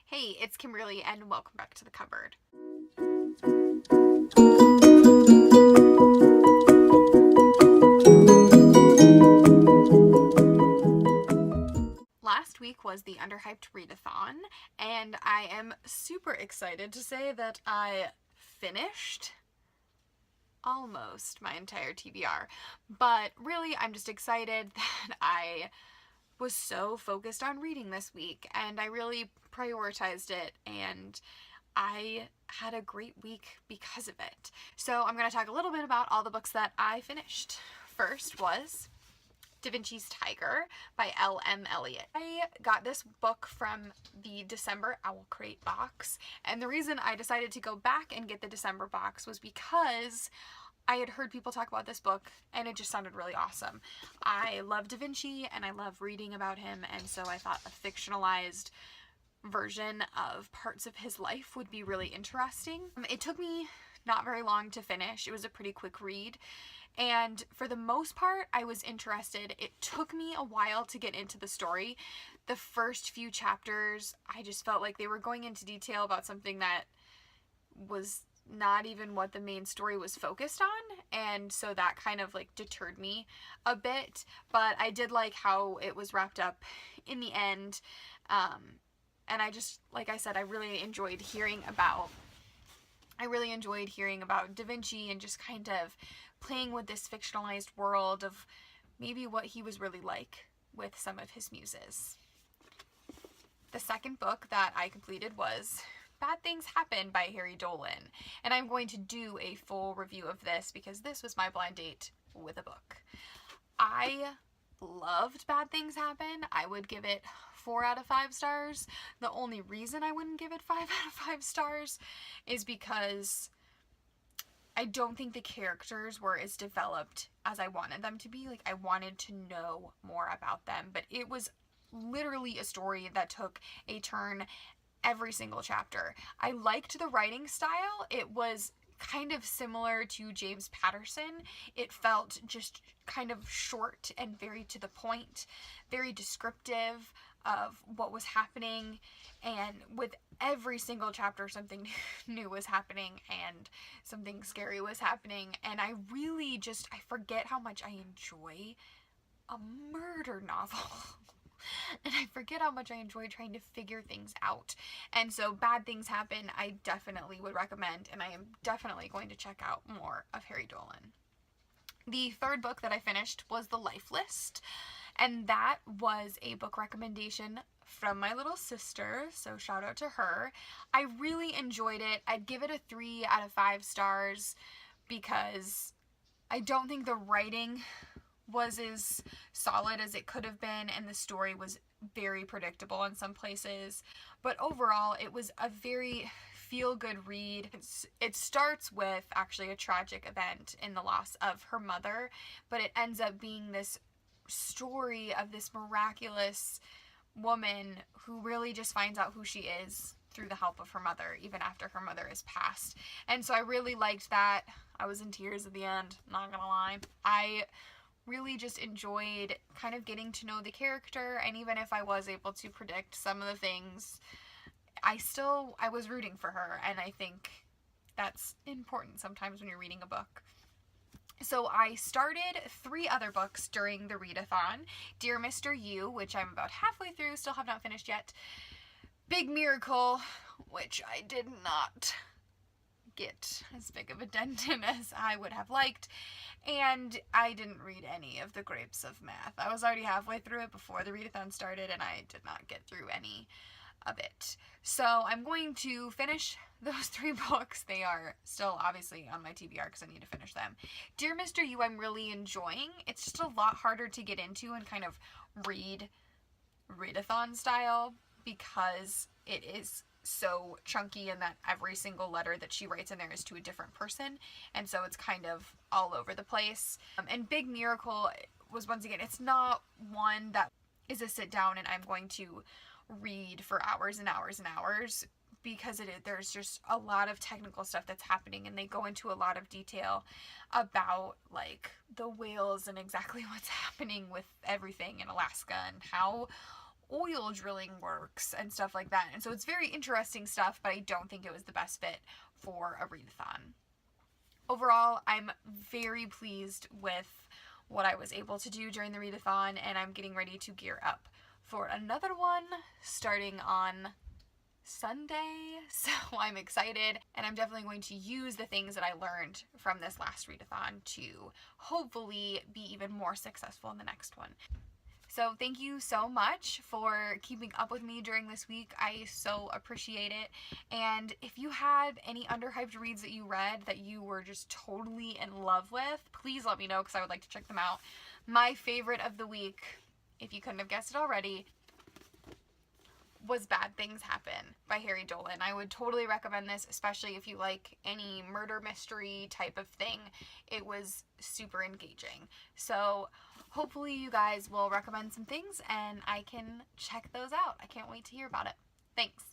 Hey, it's Kimberly and welcome back to the cupboard. Last week was the Under Hyped Read-A-Thon, and I am super excited to say that I finished almost my entire TBR. But really, I'm just excited that I was so focused on reading this week, and I really prioritized it, and I had a great week because of it. So I'm going to talk a little bit about all the books that I finished. First was DaVincis Tiger by L.M. Elliott. I got this book from the December Owl Crate box, and the reason I decided to go back and get the December box was because I had heard people talk about this book and it just sounded really awesome. I love Da Vinci and I love reading about him, and so I thought a fictionalized version of parts of his life would be really interesting. It took me not very long to finish. It was a pretty quick read, and for the most part I was interested. It took me a while to get into the story. The first few chapters I just felt like they were going into detail about something that was not even what the main story was focused on, and so that kind of like deterred me a bit, but I did like how it was wrapped up in the end, and I just, like I said, I really enjoyed hearing about Da Vinci and just kind of playing with this fictionalized world of maybe what he was really like with some of his muses. The second book that I completed was Bad Things Happen by Harry Dolan, and I'm going to do a full review of this because this was my blind date with a book. I loved Bad Things Happen. I would give it 4 out of 5 stars. The only reason I wouldn't give it 5 out of 5 stars is because I don't think the characters were as developed as I wanted them to be. Like, I wanted to know more about them, but it was literally a story that took a turn every single chapter. I liked the writing style. It was kind of similar to James Patterson. It felt just kind of short and very to the point, very descriptive of what was happening, and with every single chapter something new was happening and something scary was happening, and I forget how much I enjoy a murder novel. And I forget how much I enjoy trying to figure things out. And so Bad Things Happen, I definitely would recommend, and I am definitely going to check out more of Harry Dolan. The third book that I finished was The Life List, and that was a book recommendation from my little sister, so shout out to her. I really enjoyed it. I'd give it a 3 out of 5 stars because I don't think the writing was as solid as it could have been, and the story was very predictable in some places, but overall it was a very feel-good read. It starts with actually a tragic event in the loss of her mother, but it ends up being this story of this miraculous woman who really just finds out who she is through the help of her mother, even after her mother is passed. And so I really liked that. I was in tears at the end, not gonna lie. I really just enjoyed kind of getting to know the character, and even if I was able to predict some of the things, I was rooting for her, and I think that's important sometimes when you're reading a book. So I started 3 other books during the read-a-thon. Dear Mr. You, which I'm about halfway through, still have not finished yet. Big Miracle, which I did not get as big of a dent in as I would have liked, and I didn't read any of The Grapes of Math. I was already halfway through it before the read-a-thon started, and I did not get through any of it. So I'm going to finish those 3 books. They are still obviously on my TBR because I need to finish them. Dear Mr. You, I'm really enjoying. It's just a lot harder to get into and kind of read-a-thon style because it is so chunky, and that every single letter that she writes in there is to a different person, and so it's kind of all over the place. And Big Miracle was, once again, it's not one that is a sit down and I'm going to read for hours and hours and hours, because there's just a lot of technical stuff that's happening, and they go into a lot of detail about like the whales and exactly what's happening with everything in Alaska and how oil drilling works and stuff like that. And so it's very interesting stuff, but I don't think it was the best fit for a readathon. Overall, I'm very pleased with what I was able to do during the readathon, and I'm getting ready to gear up for another one starting on Sunday, so I'm excited, and I'm definitely going to use the things that I learned from this last readathon to hopefully be even more successful in the next one. So thank you so much for keeping up with me during this week. I so appreciate it. And if you had any underhyped reads that you read that you were just totally in love with, please let me know because I would like to check them out. My favorite of the week, if you couldn't have guessed it already, was Bad Things Happen by Harry Dolan. I would totally recommend this, especially if you like any murder mystery type of thing. It was super engaging. So hopefully you guys will recommend some things and I can check those out. I can't wait to hear about it. Thanks.